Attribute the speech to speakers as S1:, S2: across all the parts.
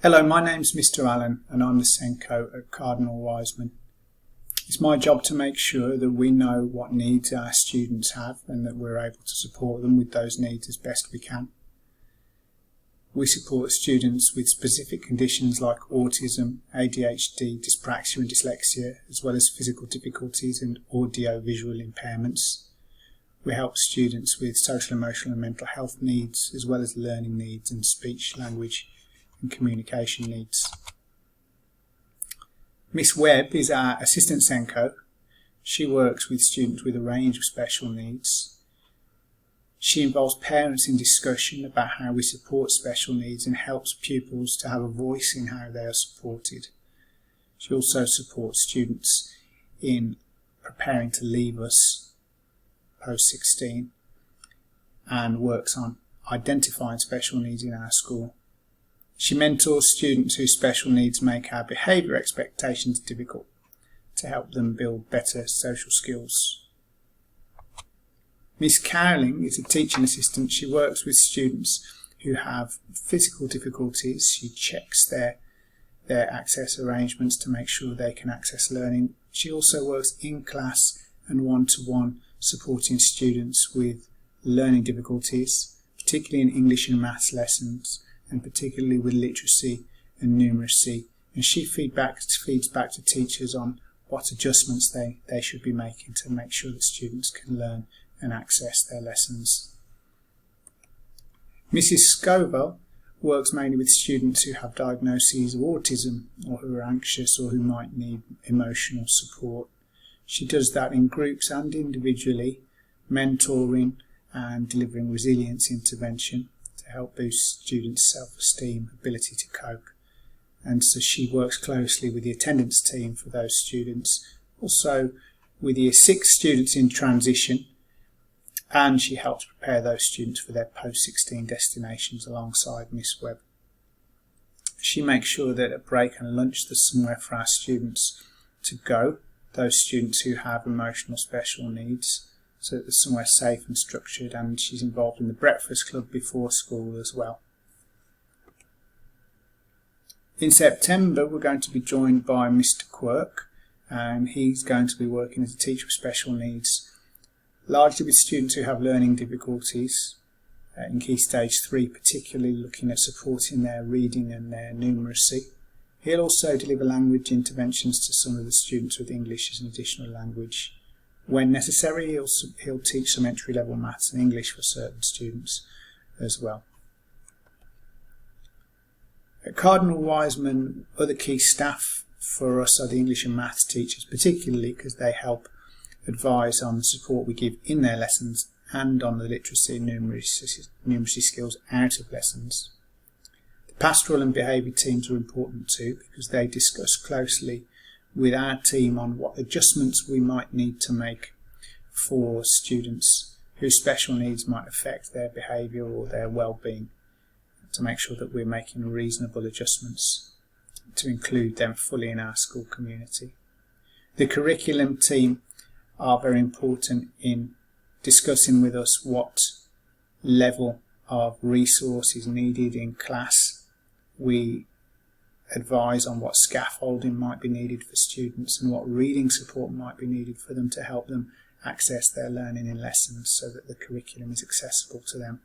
S1: Hello, my name's Mr. Allen and I'm the Senko at Cardinal Wiseman. It's my job to make sure that we know what needs our students have and that we're able to support them with those needs as best we can. We support students with specific conditions like autism, ADHD, dyspraxia and dyslexia, as well as physical difficulties and audio-visual impairments. We help students with social, emotional and mental health needs, as well as learning needs and speech, language and communication needs. Miss Webb is our assistant Senko. She works with students with a range of special needs. She involves parents in discussion about how we support special needs and helps pupils to have a voice in how they are supported. She also supports students in preparing to leave us post-16 and works on identifying special needs in our school. She mentors students whose special needs make our behaviour expectations difficult to help them build better social skills. Miss Cowling is a teaching assistant. She works with students who have physical difficulties. She checks their access arrangements to make sure they can access learning. She also works in class and one-to-one supporting students with learning difficulties, particularly in English and maths lessons, and particularly with literacy and numeracy, and she feeds back to teachers on what adjustments they should be making to make sure that students can learn and access their lessons. Mrs. Scobel works mainly with students who have diagnoses of autism or who are anxious or who might need emotional support. She does that in groups and individually, mentoring and delivering resilience intervention to help boost students' self-esteem, ability to cope. And so she works closely with the attendance team for those students, also with Year 6 students in transition, and she helps prepare those students for their post-16 destinations alongside Miss Webb. She makes sure that at break and lunch there's somewhere for our students to go, those students who have emotional special needs, so that there's somewhere safe and structured, and she's involved in the breakfast club before school as well. In September we're going to be joined by Mr. Quirk, and he's going to be working as a teacher of special needs, largely with students who have learning difficulties in Key Stage 3, particularly looking at supporting their reading and their numeracy. He'll also deliver language interventions to some of the students with English as an additional language. When necessary, he'll teach some entry-level maths and English for certain students as well. At Cardinal Wiseman, other key staff for us are the English and maths teachers, particularly because they help advise on the support we give in their lessons and on the literacy and numeracy skills out of lessons. The pastoral and behaviour teams are important too, because they discuss closely with our team on what adjustments we might need to make for students whose special needs might affect their behaviour or their well-being, to make sure that we're making reasonable adjustments to include them fully in our school community. The curriculum team are very important in discussing with us what level of resource is needed in class. We advise on what scaffolding might be needed for students and what reading support might be needed for them to help them access their learning in lessons so that the curriculum is accessible to them.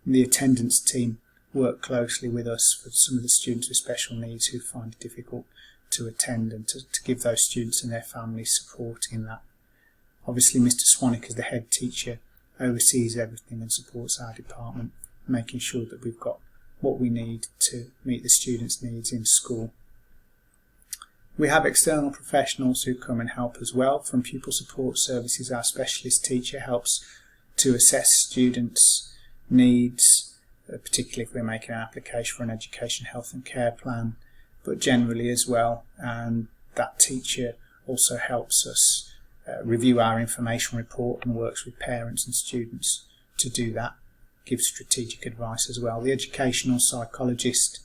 S1: And the attendance team work closely with us for some of the students with special needs who find it difficult to attend, and to give those students and their families support in that. Obviously Mr. Swanwick, as the head teacher, oversees everything and supports our department, making sure that we've got what we need to meet the students' needs in school. We have external professionals who come and help as well. From Pupil Support Services, our specialist teacher helps to assess students' needs, particularly if we're making an application for an education, health and care plan, but generally as well. And that teacher also helps us review our information report and works with parents and students to do that. Gives strategic advice as well. The educational psychologist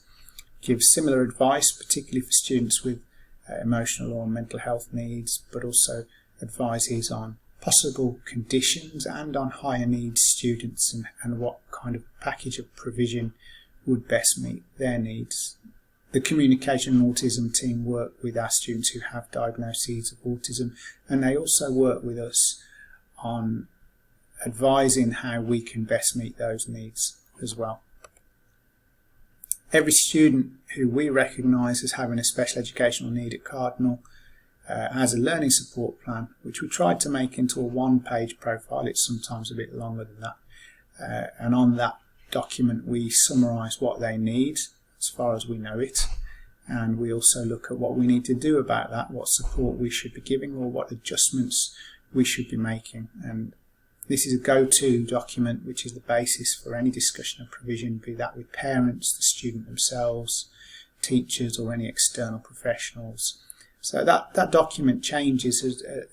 S1: gives similar advice, particularly for students with emotional or mental health needs, but also advises on possible conditions and on higher needs students and what kind of package of provision would best meet their needs. The communication and autism team work with our students who have diagnoses of autism, and they also work with us on advising how we can best meet those needs as well. Every student who we recognise as having a special educational need at Cardinal has a learning support plan, which we tried to make into a one-page profile. It's sometimes a bit longer than that, and on that document we summarise what they need as far as we know it, and we also look at what we need to do about that, what support we should be giving or what adjustments we should be making. And this is a go-to document which is the basis for any discussion of provision, be that with parents, the student themselves, teachers or any external professionals. So that document changes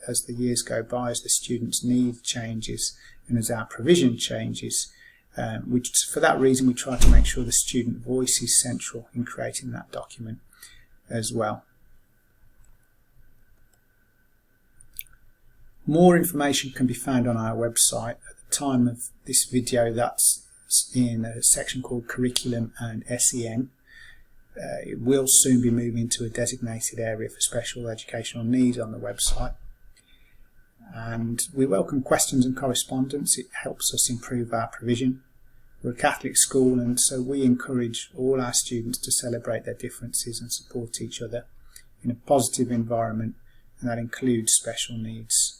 S1: as the years go by, as the student's need changes and as our provision changes. Which, for that reason, we try to make sure the student voice is central in creating that document as well. More information can be found on our website. At the time of this video, that's in a section called Curriculum and SEN. It will soon be moving to a designated area for special educational needs on the website. And we welcome questions and correspondence. It helps us improve our provision. We're a Catholic school, and so we encourage all our students to celebrate their differences and support each other in a positive environment, and that includes special needs.